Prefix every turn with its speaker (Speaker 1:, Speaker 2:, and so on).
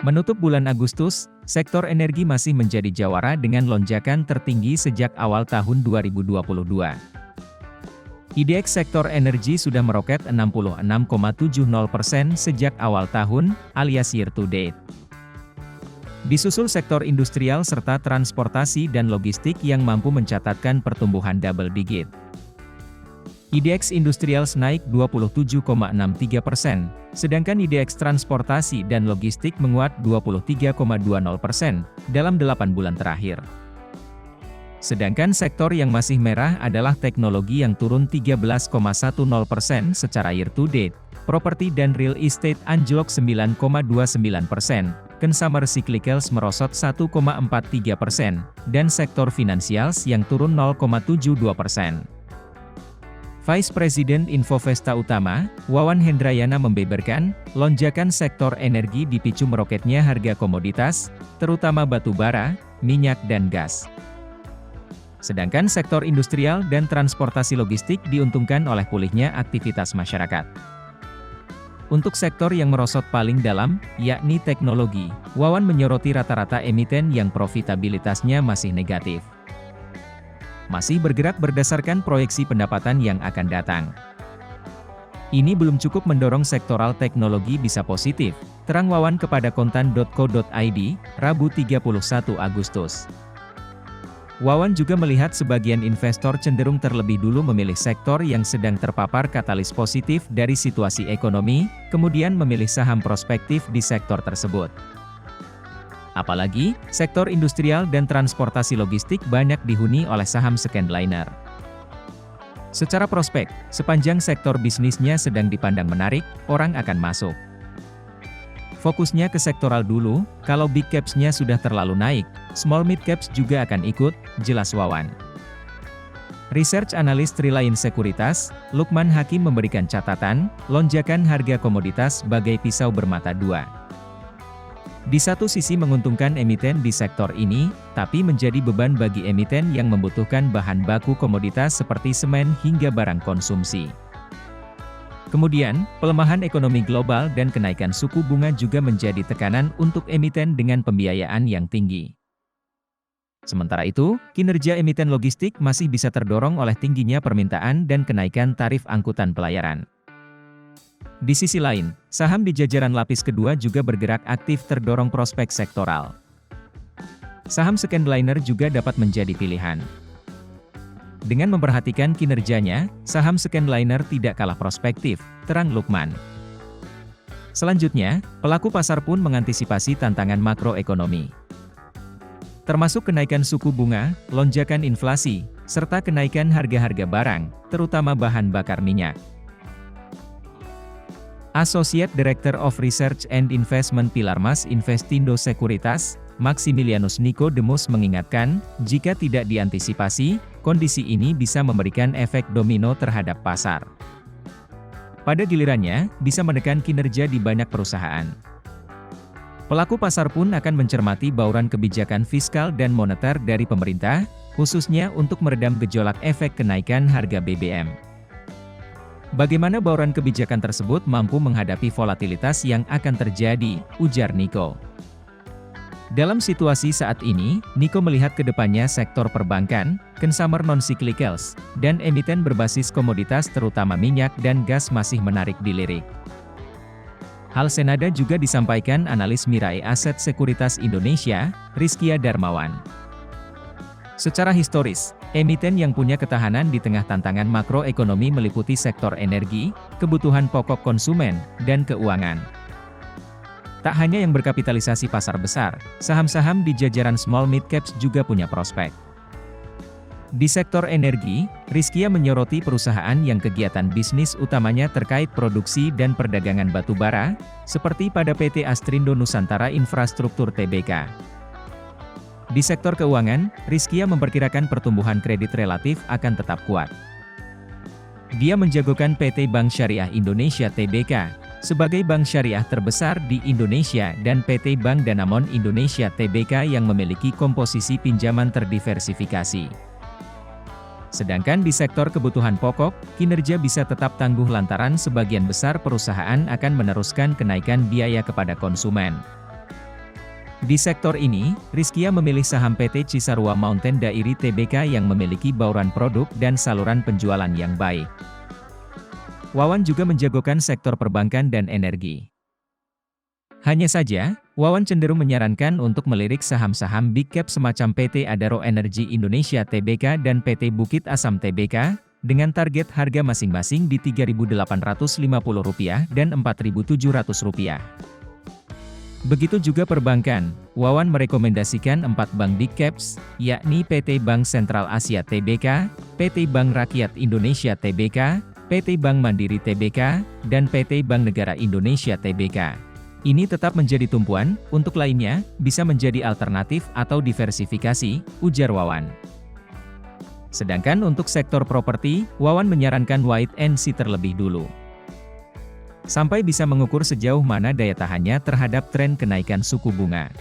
Speaker 1: Menutup bulan Agustus, sektor energi masih menjadi jawara dengan lonjakan tertinggi sejak awal tahun 2022. IDX sektor energi sudah meroket 66,70% sejak awal tahun, alias year to date. Disusul sektor industrial serta transportasi dan logistik yang mampu mencatatkan pertumbuhan double digit. IDX Industrials naik 27,63%, sedangkan IDX Transportasi dan Logistik menguat 23,20% dalam 8 bulan terakhir. Sedangkan sektor yang masih merah adalah teknologi yang turun 13,10% secara year to date, properti dan real estate anjlok 9,29%, consumer cyclicals merosot 1,43%, dan sektor finansials yang turun 0,72%. Vice President Infovesta Utama, Wawan Hendrayana membeberkan, lonjakan sektor energi dipicu meroketnya harga komoditas, terutama batu bara, minyak dan gas. Sedangkan sektor industrial dan transportasi logistik diuntungkan oleh pulihnya aktivitas masyarakat. Untuk sektor yang merosot paling dalam, yakni teknologi, Wawan menyoroti rata-rata emiten yang profitabilitasnya masih negatif. Masih bergerak berdasarkan proyeksi pendapatan yang akan datang. Ini belum cukup mendorong sektoral teknologi bisa positif, terang Wawan kepada kontan.co.id, Rabu 31 Agustus. Wawan juga melihat sebagian investor cenderung terlebih dulu memilih sektor yang sedang terpapar katalis positif dari situasi ekonomi, kemudian memilih saham prospektif di sektor tersebut. Apalagi, sektor industrial dan transportasi logistik banyak dihuni oleh saham Skandliner. Secara prospek, sepanjang sektor bisnisnya sedang dipandang menarik, orang akan masuk. Fokusnya ke sektoral dulu, kalau big caps-nya sudah terlalu naik, small mid caps juga akan ikut, jelas Wawan. Research Analyst Reliance Sekuritas, Lukman Hakim memberikan catatan, lonjakan harga komoditas bagai pisau bermata dua. Di satu sisi menguntungkan emiten di sektor ini, tapi menjadi beban bagi emiten yang membutuhkan bahan baku komoditas seperti semen hingga barang konsumsi. Kemudian, pelemahan ekonomi global dan kenaikan suku bunga juga menjadi tekanan untuk emiten dengan pembiayaan yang tinggi. Sementara itu, kinerja emiten logistik masih bisa terdorong oleh tingginya permintaan dan kenaikan tarif angkutan pelayaran. Di sisi lain, saham di jajaran lapis kedua juga bergerak aktif terdorong prospek sektoral. Saham Skandliner juga dapat menjadi pilihan. Dengan memperhatikan kinerjanya, saham Skandliner tidak kalah prospektif, terang Lukman. Selanjutnya, pelaku pasar pun mengantisipasi tantangan makroekonomi. Termasuk kenaikan suku bunga, lonjakan inflasi, serta kenaikan harga-harga barang, terutama bahan bakar minyak. Associate Director of Research and Investment Pilarmas Investindo Sekuritas, Maximilianus Nicodemus mengingatkan, jika tidak diantisipasi, kondisi ini bisa memberikan efek domino terhadap pasar. Pada gilirannya, bisa menekan kinerja di banyak perusahaan. Pelaku pasar pun akan mencermati bauran kebijakan fiskal dan moneter dari pemerintah, khususnya untuk meredam gejolak efek kenaikan harga BBM. Bagaimana bauran kebijakan tersebut mampu menghadapi volatilitas yang akan terjadi, ujar Nico. Dalam situasi saat ini, Nico melihat ke depannya sektor perbankan, consumer non-cyclicals, dan emiten berbasis komoditas terutama minyak dan gas masih menarik dilirik. Hal senada juga disampaikan analis Mirae Aset Sekuritas Indonesia, Rizkia Darmawan. Secara historis, emiten yang punya ketahanan di tengah tantangan makroekonomi meliputi sektor energi, kebutuhan pokok konsumen, dan keuangan. Tak hanya yang berkapitalisasi pasar besar, saham-saham di jajaran small mid caps juga punya prospek. Di sektor energi, Rizkia menyoroti perusahaan yang kegiatan bisnis utamanya terkait produksi dan perdagangan batu bara, seperti pada PT Astrindo Nusantara Infrastruktur Tbk. Di sektor keuangan, Rizkia memperkirakan pertumbuhan kredit relatif akan tetap kuat. Dia menjagokan PT Bank Syariah Indonesia Tbk sebagai bank syariah terbesar di Indonesia dan PT Bank Danamon Indonesia Tbk yang memiliki komposisi pinjaman terdiversifikasi. Sedangkan di sektor kebutuhan pokok, kinerja bisa tetap tangguh lantaran sebagian besar perusahaan akan meneruskan kenaikan biaya kepada konsumen. Di sektor ini, Rizkia memilih saham PT Cisarua Mountain Dairy Tbk yang memiliki bauran produk dan saluran penjualan yang baik. Wawan juga menjagokan sektor perbankan dan energi. Hanya saja, Wawan cenderung menyarankan untuk melirik saham-saham big cap semacam PT Adaro Energi Indonesia Tbk dan PT Bukit Asam Tbk, dengan target harga masing-masing di Rp3.850 dan Rp4.700. Begitu juga perbankan, Wawan merekomendasikan 4 bank big caps, yakni PT Bank Sentral Asia Tbk, PT Bank Rakyat Indonesia Tbk, PT Bank Mandiri Tbk, dan PT Bank Negara Indonesia Tbk. Ini tetap menjadi tumpuan, untuk lainnya, bisa menjadi alternatif atau diversifikasi, ujar Wawan. Sedangkan untuk sektor properti, Wawan menyarankan wait and see terlebih dulu. Sampai bisa mengukur sejauh mana daya tahannya terhadap tren kenaikan suku bunga.